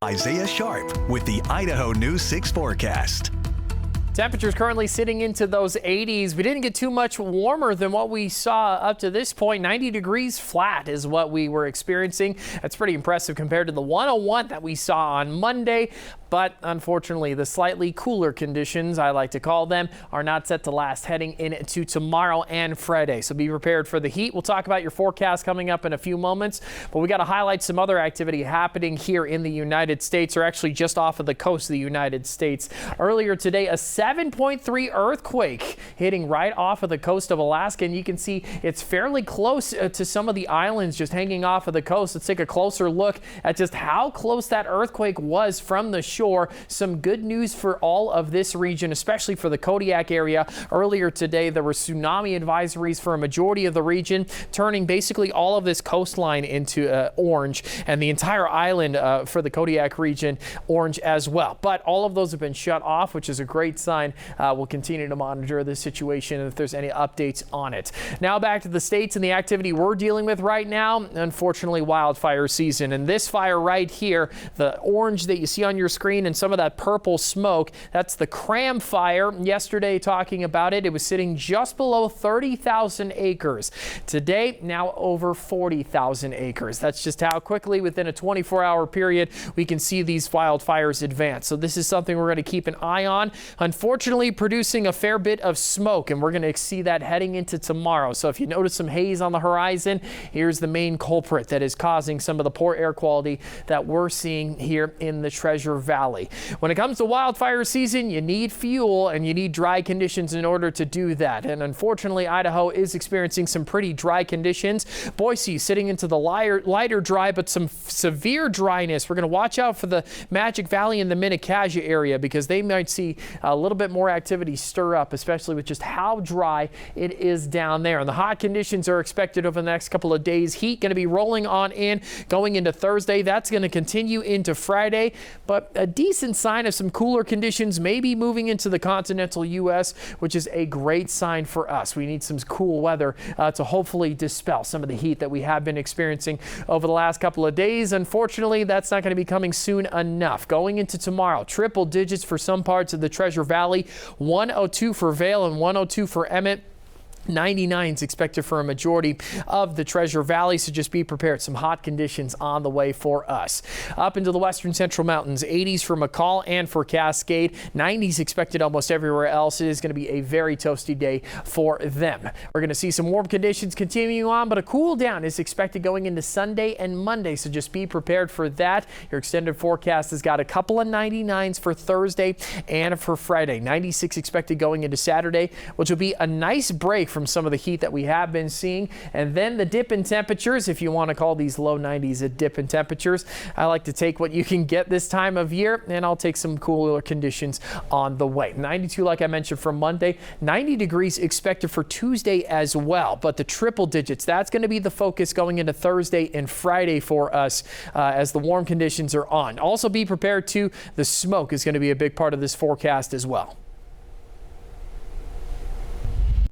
Isaiah Sharp with the Idaho News 6 forecast. Temperatures currently sitting into those 80s. We didn't get too much warmer than what we saw up to this point. 90 degrees flat is what we were experiencing. That's pretty impressive compared to the 101 that we saw on Monday. But unfortunately, the slightly cooler conditions, I like to call them, are not set to last heading into tomorrow and Friday. So be prepared for the heat. We'll talk about your forecast coming up in a few moments. But we got to highlight some other activity happening here in the United States, or actually just off of the coast of the United States. Earlier today, a 7.3 earthquake hitting right off of the coast of Alaska. And you can see it's fairly close to some of the islands just hanging off of the coast. Let's take a closer look at just how close that earthquake was from the shore. Some good news for all of this region, especially for the Kodiak area. Earlier today, there were tsunami advisories for a majority of the region, turning basically all of this coastline into orange, and the entire island for the Kodiak region orange as well. But all of those have been shut off, which is a great sign. We'll continue to monitor the situation if there's any updates on it. Now back to the states and the activity we're dealing with right now. Unfortunately, wildfire season, and this fire right here, the orange that you see on your screen and some of that purple smoke, that's the Cram fire. Yesterday, talking about it, it was sitting just below 30,000 acres. Today, now over 40,000 acres. That's just how quickly within a 24-hour period we can see these wildfires advance. So this is something we're going to keep an eye on. Unfortunately, producing a fair bit of smoke, and we're going to see that heading into tomorrow. So if you notice some haze on the horizon, here's the main culprit that is causing some of the poor air quality that we're seeing here in the Treasure Valley. When it comes to wildfire season, you need fuel and you need dry conditions in order to do that. And unfortunately, Idaho is experiencing some pretty dry conditions. Boise sitting into the lighter dry, but some severe dryness. We're going to watch out for the Magic Valley and the Mini-Cassia area because they might see a little bit more activity stir up, especially with just how dry it is down there. And the hot conditions are expected over the next couple of days. Heat going to be rolling on in going into Thursday. That's going to continue into Friday, but a decent sign of some cooler conditions maybe moving into the continental U.S., which is a great sign for us. We need some cool weather to hopefully dispel some of the heat that we have been experiencing over the last couple of days. Unfortunately, that's not going to be coming soon enough. Going into tomorrow, triple digits for some parts of the Treasure Valley, 102 for Vail and 102 for Emmett. 99 is expected for a majority of the Treasure Valley, so just be prepared. Some hot conditions on the way for us. Up into the western central mountains, 80s for McCall and for Cascade. 90s expected almost everywhere else. It is going to be a very toasty day for them. We're going to see some warm conditions continuing on, but a cool down is expected going into Sunday and Monday, so just be prepared for that. Your extended forecast has got a couple of 99s for Thursday and for Friday. 96 expected going into Saturday, which will be a nice break from some of the heat that we have been seeing. And then the dip in temperatures, if you want to call these low 90s a dip in temperatures. I like to take what you can get this time of year, and I'll take some cooler conditions on the way. 92, like I mentioned, for Monday. 90 degrees expected for Tuesday as well. But the triple digits, that's going to be the focus going into Thursday and Friday for us as the warm conditions are on. Also be prepared to, the smoke is going to be a big part of this forecast as well.